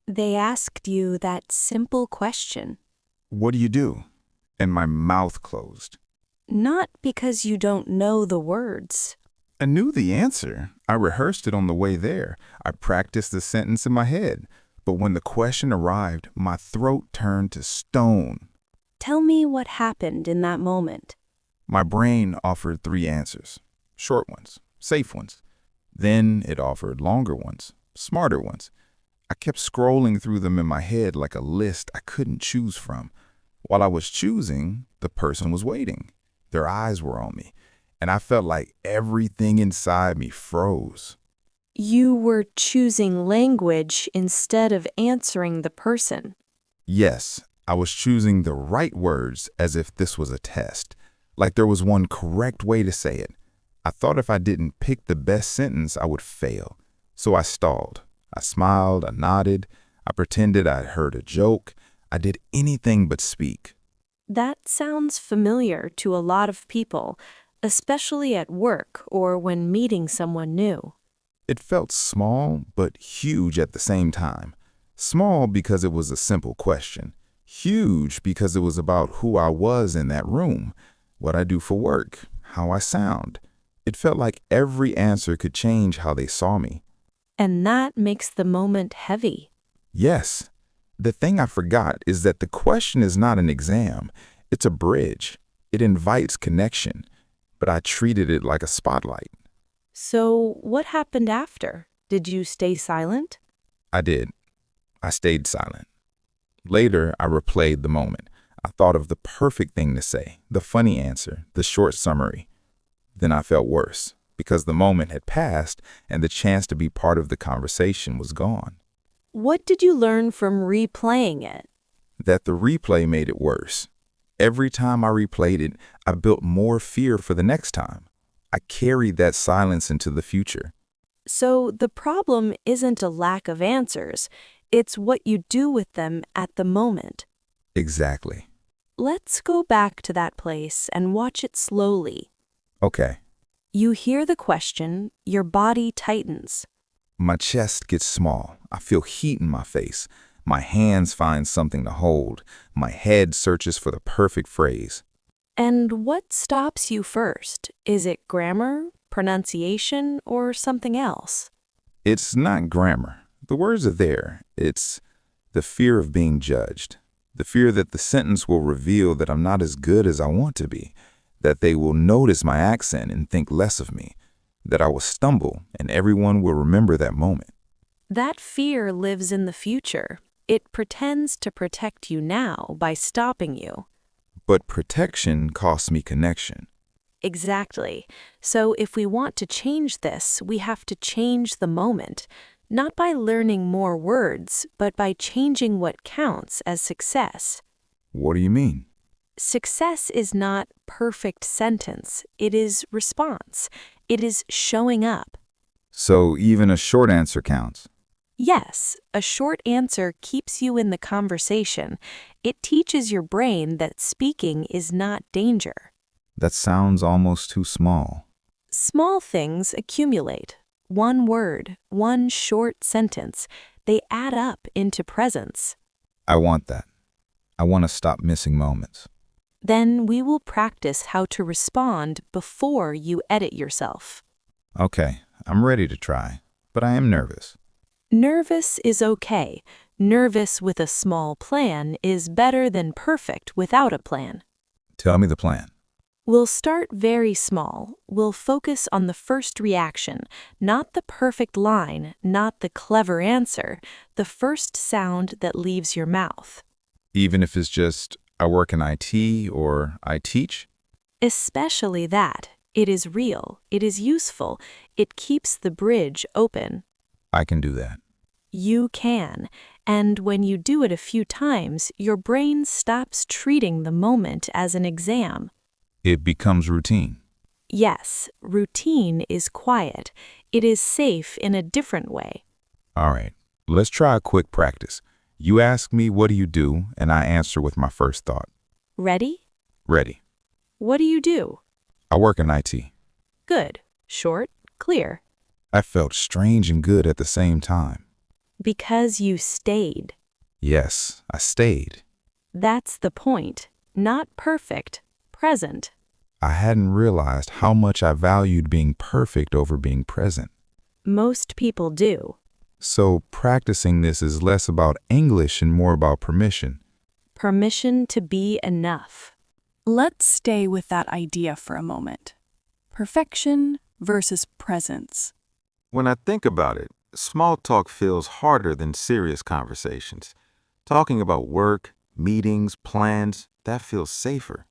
They asked you that simple question, What do you do? And my mouth closed. not because you don't know the words. I knew the answer. I rehearsed it on the way there. I practiced the sentence in my head. But when the question arrived, my throat turned to stone. Tell me what happened in that moment. My brain offered three answers. Short ones, safe ones. Then it offered longer ones, smarter ones. I kept scrolling through them in my head like a list I couldn't choose from. While I was choosing, the person was waiting. Their eyes were on me, and I felt like everything inside me froze. You were choosing language instead of answering the person. Yes, I was choosing the right words as if this was a test, like there was one correct way to say it. I thought if I didn't pick the best sentence, I would fail. So I stalled. I smiled, I nodded, I pretended I'd heard a joke. I did anything but speak. That sounds familiar to a lot of people, especially at work or when meeting someone new. It felt small, but huge at the same time. Small because it was a simple question. Huge because it was about who I was in that room, what I do for work, how I sound. It felt like every answer could change how they saw me. And that makes the moment heavy. Yes, the thing I forgot is that the question is not an exam. It's a bridge. It invites connection, but I treated it like a spotlight. So, what happened after? Did you stay silent? I did. I stayed silent. Later, I replayed the moment. I thought of the perfect thing to say, the funny answer, the short summary. Then I felt worse because the moment had passed and the chance to be part of the conversation was gone. What did you learn from replaying it? That the replay made it worse. Every time I replayed it, I built more fear for the next time. I carried that silence into the future. So, the problem isn't a lack of answers, it's what you do with them at the moment. Exactly. Let's go back to that place and watch it slowly. Okay. You hear the question, your body tightens. My chest gets small. I feel heat in my face. My hands find something to hold. My head searches for the perfect phrase. And what stops you first? Is it grammar, pronunciation, or something else? It's not grammar. The words are there. It's the fear of being judged. The fear that the sentence will reveal that I'm not as good as I want to be, that they will notice my accent and think less of me, that I will stumble and everyone will remember that moment. That fear lives in the future. It pretends to protect you now by stopping you. But protection costs me connection. Exactly. So if we want to change this, we have to change the moment, not by learning more words, but by changing what counts as success. What do you mean? Success is not perfect sentence. It is response. It is showing up. So even a short answer counts. Yes, a short answer keeps you in the conversation. It teaches your brain that speaking is not danger. That sounds almost too small. Small things accumulate. One word, one short sentence, they add up into presence. I want that. I want to stop missing moments. Then we will practice how to respond before you edit yourself. Okay, I'm ready to try, but I am nervous. Nervous is okay. Nervous with a small plan is better than perfect without a plan. Tell me the plan. We'll start very small. We'll focus on the first reaction, not the perfect line, not the clever answer, the first sound that leaves your mouth. Even if it's just, I work in IT or I teach? Especially that. It is real. It is useful. It keeps the bridge open. I can do that. You can. And when you do it a few times, your brain stops treating the moment as an exam. It becomes routine. Yes, routine is quiet. It is safe in a different way. All right, let's try a quick practice. You ask me, what do you do? And I answer with my first thought. Ready? Ready. What do you do? I work in IT. Good. Short, clear. I felt strange and good at the same time. Because you stayed. Yes, I stayed. That's the point. Not perfect, present. I hadn't realized how much I valued being perfect over being present. Most people do. So practicing this is less about English and more about permission. Permission to be enough. Let's stay with that idea for a moment. Perfection versus presence. When I think about it, small talk feels harder than serious conversations. Talking about work, meetings, plans, that feels safer.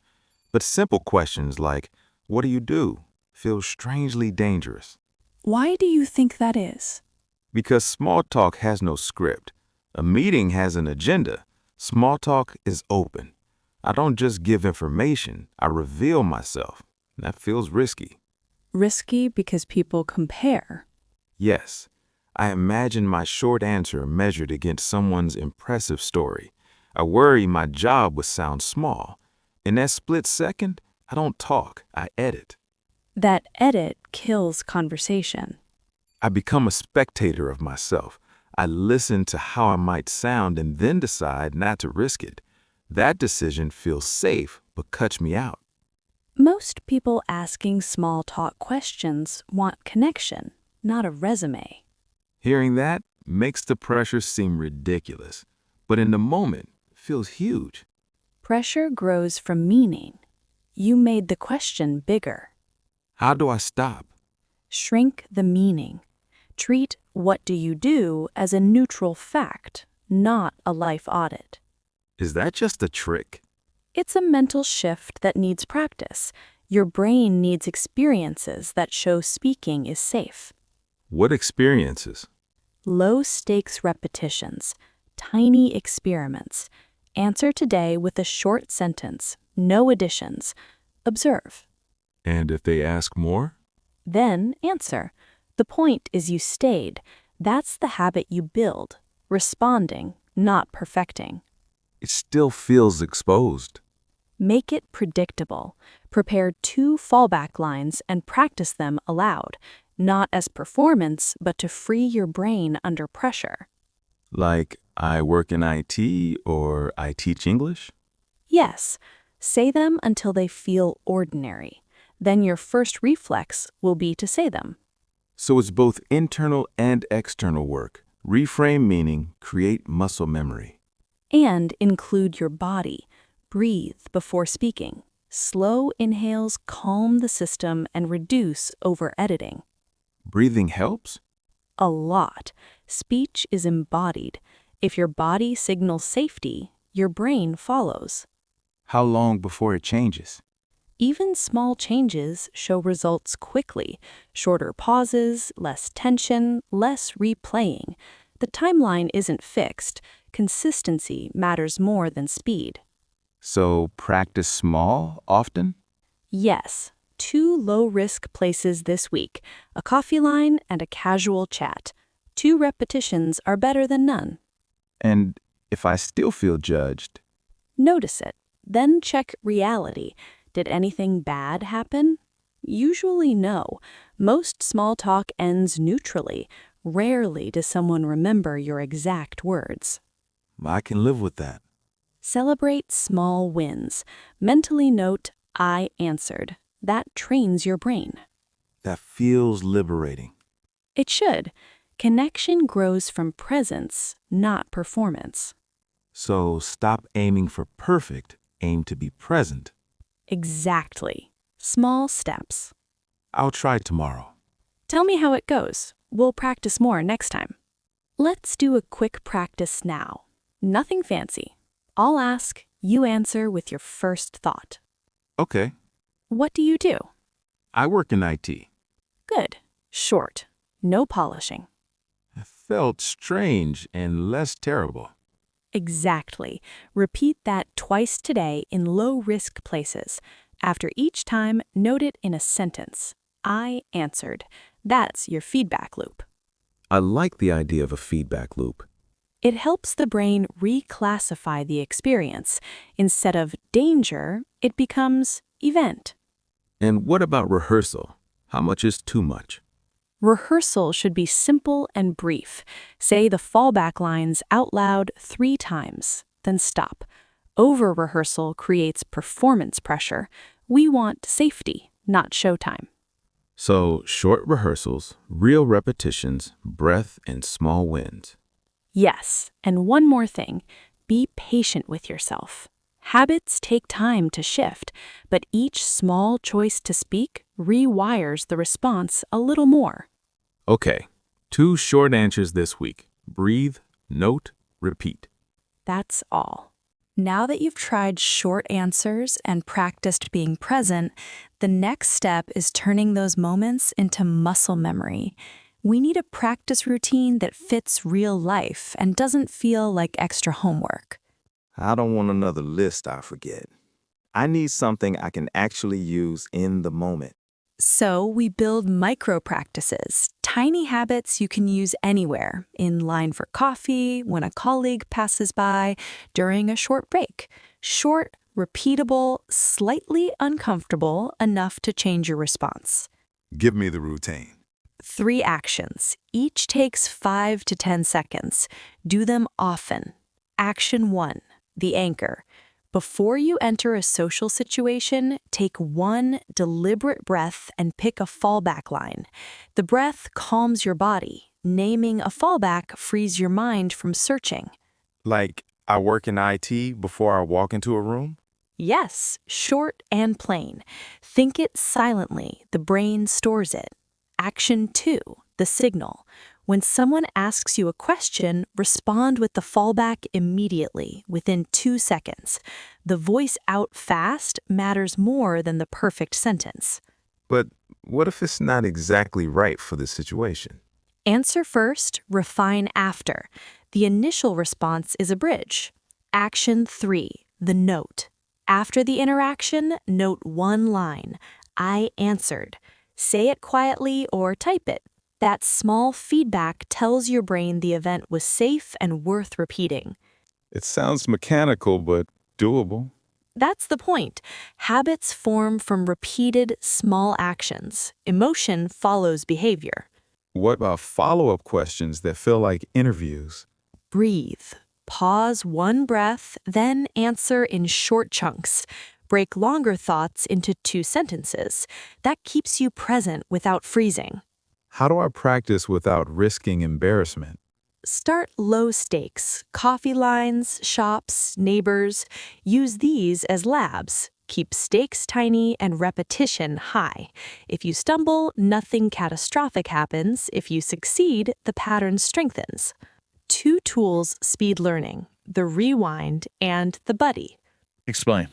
But simple questions like, "What do you do?" feel strangely dangerous. Why do you think that is? Because small talk has no script. A meeting has an agenda. Small talk is open. I don't just give information, I reveal myself. That feels risky. Risky because people compare. Yes, I imagine my short answer measured against someone's impressive story. I worry my job would sound small. In that split second, I don't talk, I edit. That edit kills conversation. I become a spectator of myself. I listen to how I might sound and then decide not to risk it. That decision feels safe but cuts me out. Most people asking small talk questions want connection, not a resume. Hearing that makes the pressure seem ridiculous, but in the moment, it feels huge. Pressure grows from meaning. You made the question bigger. How do I stop? Shrink the meaning. Treat "what do you do" as a neutral fact, not a life audit. Is that just a trick? It's a mental shift that needs practice. Your brain needs experiences that show speaking is safe. What experiences? Low-stakes repetitions, tiny experiments. Answer today with a short sentence, no additions. Observe. And if they ask more? Then answer. The point is you stayed. That's the habit you build. Responding, not perfecting. It still feels exposed. Make it predictable. Prepare 2 fallback lines and practice them aloud, not as performance, but to free your brain under pressure. Like, I work in IT or I teach English? Yes, say them until they feel ordinary. Then your first reflex will be to say them. So it's both internal and external work. Reframe meaning, create muscle memory. And include your body. Breathe before speaking. Slow inhales calm the system and reduce over-editing. Breathing helps? A lot. Speech is embodied. If your body signals safety, your brain follows. How long before it changes? Even small changes show results quickly. Shorter pauses, less tension, less replaying. The timeline isn't fixed. Consistency matters more than speed. So practice small, often? Yes, 2 low-risk places this week, a coffee line and a casual chat. 2 repetitions are better than none. And if I still feel judged? Notice it, then check reality. Did anything bad happen? Usually no. Most small talk ends neutrally. Rarely does someone remember your exact words. I can live with that. Celebrate small wins. Mentally note, "I answered." That trains your brain. That feels liberating. It should. Connection grows from presence, not performance. So stop aiming for perfect, aim to be present. Exactly. Small steps. I'll try tomorrow. Tell me how it goes. We'll practice more next time. Let's do a quick practice now. Nothing fancy. I'll ask, you answer with your first thought. Okay. What do you do? I work in IT. Good. Short. No polishing. It felt strange and less terrible. Exactly. Repeat that twice today in low-risk places. After each time, note it in a sentence. I answered. That's your feedback loop. I like the idea of a feedback loop. It helps the brain reclassify the experience. Instead of danger, it becomes event. And what about rehearsal? How much is too much? Rehearsal should be simple and brief. Say the fallback lines out loud 3 times, then stop. Over-rehearsal creates performance pressure. We want safety, not showtime. So, short rehearsals, real repetitions, breath, and small wins. Yes, and one more thing. Be patient with yourself. Habits take time to shift, but each small choice to speak rewires the response a little more. Okay, 2 short answers this week. Breathe, note, repeat. That's all. Now that you've tried short answers and practiced being present, the next step is turning those moments into muscle memory. We need a practice routine that fits real life and doesn't feel like extra homework. I don't want another list I forget. I need something I can actually use in the moment. So we build micro practices, tiny habits you can use anywhere, in line for coffee, when a colleague passes by, during a short break. Short, repeatable, slightly uncomfortable enough to change your response. Give me the routine. 3 actions. Each takes 5 to 10 seconds. Do them often. Action 1, the anchor. Before you enter a social situation, take 1 deliberate breath and pick a fallback line. The breath calms your body. Naming a fallback frees your mind from searching. Like, I work in IT before I walk into a room? Yes, short and plain. Think it silently. The brain stores it. Action 2, the signal. When someone asks you a question, respond with the fallback immediately, within 2 seconds. The voice out fast matters more than the perfect sentence. But what if it's not exactly right for the situation? Answer first, refine after. The initial response is a bridge. Action 3, the note. After the interaction, note 1 line. I answered. Say it quietly or type it. That small feedback tells your brain the event was safe and worth repeating. It sounds mechanical, but doable. That's the point. Habits form from repeated small actions. Emotion follows behavior. What about follow-up questions that feel like interviews? Breathe. Pause 1 breath, then answer in short chunks. Break longer thoughts into 2 sentences. That keeps you present without freezing. How do I practice without risking embarrassment? Start low stakes. Coffee lines, shops, neighbors. Use these as labs. Keep stakes tiny and repetition high. If you stumble, nothing catastrophic happens. If you succeed, the pattern strengthens. 2 tools speed learning: the rewind and the buddy. Explain.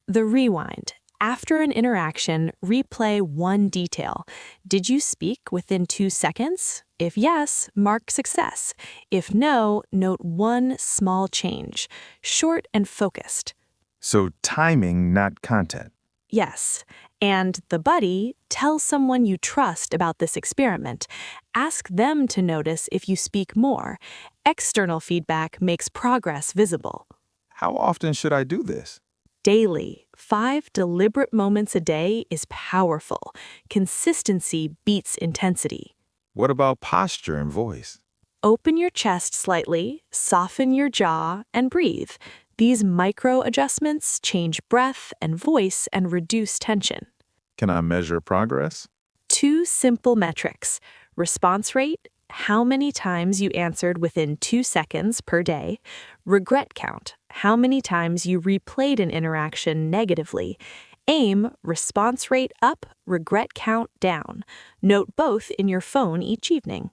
The rewind. After an interaction, replay 1 detail. Did you speak within 2 seconds? If yes, mark success. If no, note 1 small change. Short and focused. So timing, not content. Yes. And the buddy, tell someone you trust about this experiment. Ask them to notice if you speak more. External feedback makes progress visible. How often should I do this? Daily, 5 deliberate moments a day is powerful. Consistency beats intensity. What about posture and voice? Open your chest slightly, soften your jaw, and breathe. These micro adjustments change breath and voice and reduce tension. Can I measure progress? 2 simple metrics: response rate, how many times you answered within 2 seconds per day; regret count, how many times you replayed an interaction negatively. Aim response rate up, regret count down. Note both in your phone each evening.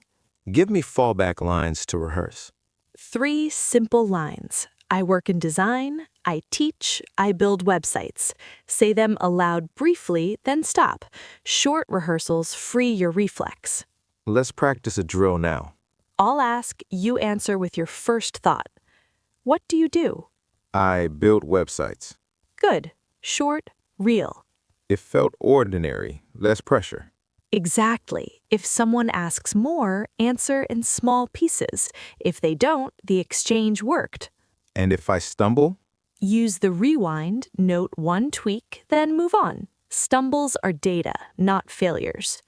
Give me fallback lines to rehearse. 3 simple lines. I work in design, I teach, I build websites. Say them aloud briefly, then stop. Short rehearsals free your reflex. Let's practice a drill now. I'll ask, you answer with your first thought. What do you do? I build websites. Good. Short, real. It felt ordinary, less pressure. Exactly. If someone asks more, answer in small pieces. If they don't, the exchange worked. And if I stumble? Use the rewind, note 1 tweak, then move on. Stumbles are data, not failures.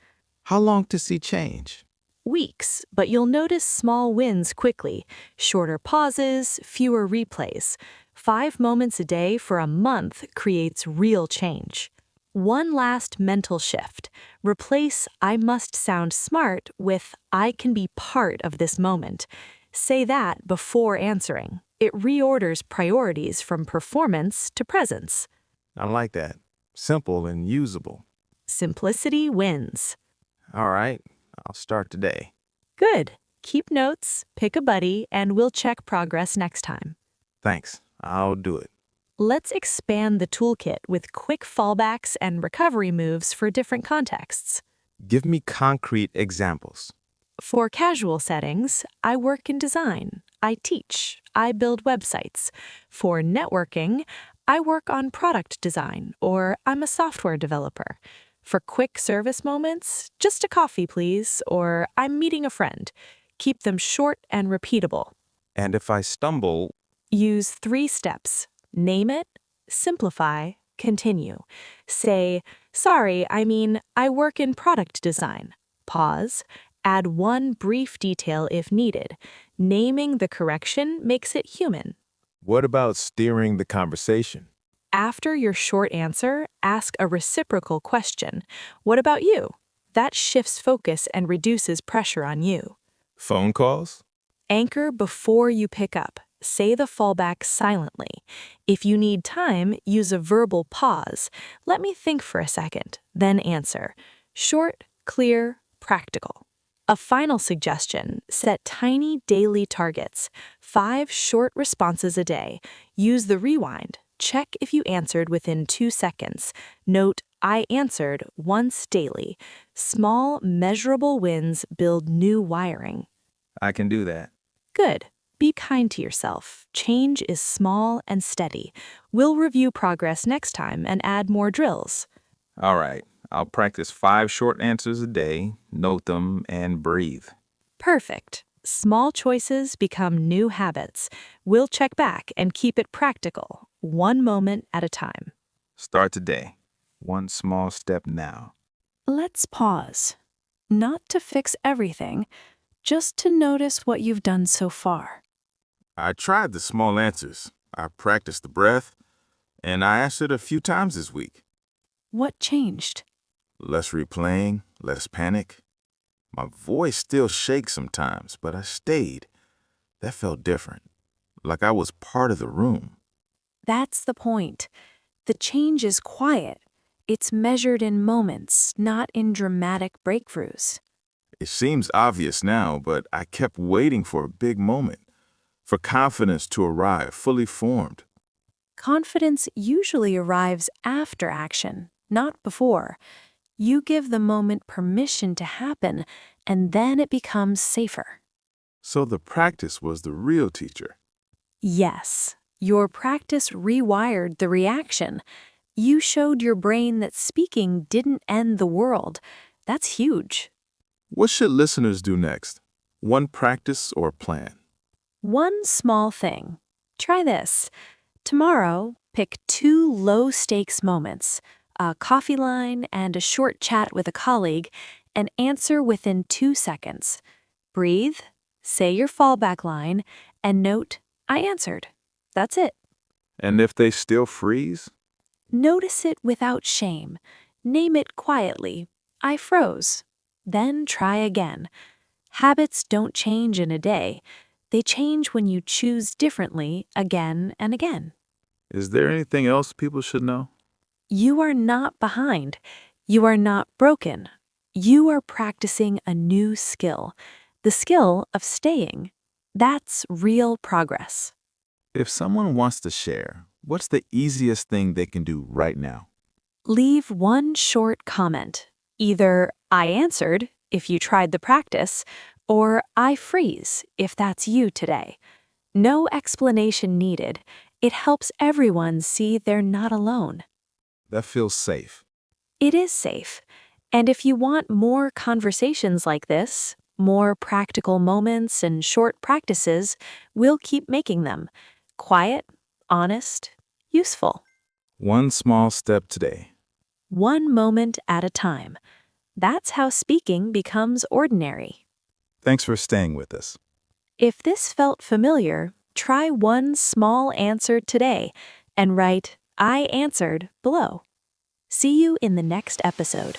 How long to see change? Weeks, but you'll notice small wins quickly, shorter pauses, fewer replays. 5 moments a day for a month creates real change. One last mental shift. Replace I must sound smart with I can be part of this moment. Say that before answering. It reorders priorities from performance to presence. I like that. Simple and usable. Simplicity wins. All right, I'll start today. Good. Keep notes, pick a buddy, and we'll check progress next time. Thanks. I'll do it. Let's expand the toolkit with quick fallbacks and recovery moves for different contexts. Give me concrete examples. For casual settings, I work in design, I teach, I build websites. For networking, I work on product design, or I'm a software developer. For quick service moments, just a coffee please, or I'm meeting a friend. Keep them short and repeatable. And if I stumble, Use 3 steps. Name it, simplify, continue. Say, sorry, I work in product design. Pause. Add one brief detail if needed. Naming the correction makes it human. what about steering the conversation? After your short answer, ask a reciprocal question. What about you? That shifts focus and reduces pressure on you. Phone calls? Anchor before you pick up. Say the fallback silently. If you need time, use a verbal pause. Let me think for a second, then answer. Short, clear, practical. A final suggestion, set tiny daily targets. 5 short responses a day. Use the rewind. Check if you answered within 2 seconds. Note, I answered once daily. Small, measurable wins build new wiring. I can do that. Good. Be kind to yourself. Change is small and steady. We'll review progress next time and add more drills. All right, I'll practice 5 short answers a day, note them, and breathe. Perfect. Small choices become new habits. We'll check back and keep it practical, one moment at a time. Start today. One small step now. Let's pause. Not to fix everything, just to notice what you've done so far. I tried the small answers. I practiced the breath, and I answered a few times this week. What changed? Less replaying, less panic. My voice still shakes sometimes, but I stayed. That felt different, like I was part of the room. That's the point. The change is quiet. It's measured in moments, not in dramatic breakthroughs. It seems obvious now, but I kept waiting for a big moment, for confidence to arrive fully formed. Confidence usually arrives after action, not before. You give the moment permission to happen, and then it becomes safer. So the practice was the real teacher. Yes, your practice rewired the reaction. You showed your brain that speaking didn't end the world. That's huge. What should listeners do next? One practice or plan? One small thing. Try this. Tomorrow, pick 2 low-stakes moments, a coffee line and a short chat with a colleague, and answer within 2 seconds. Breathe, say your fallback line, and note, I answered. That's it. And if they still freeze? Notice it without shame. Name it quietly. I froze. Then try again. Habits don't change in a day. They change when you choose differently again and again. Is there anything else people should know? You are not behind. You are not broken. You are practicing a new skill, the skill of staying. That's real progress. If someone wants to share, what's the easiest thing they can do right now? Leave one short comment. Either I answered, if you tried the practice, or I freeze, if that's you today. No explanation needed. It helps everyone see they're not alone. That feels safe. It is safe. And if you want more conversations like this, more practical moments and short practices, we'll keep making them. Quiet, honest, useful. One small step today. One moment at a time. That's how speaking becomes ordinary. Thanks for staying with us. If this felt familiar, try one small answer today and write "I answered" below. See you in the next episode.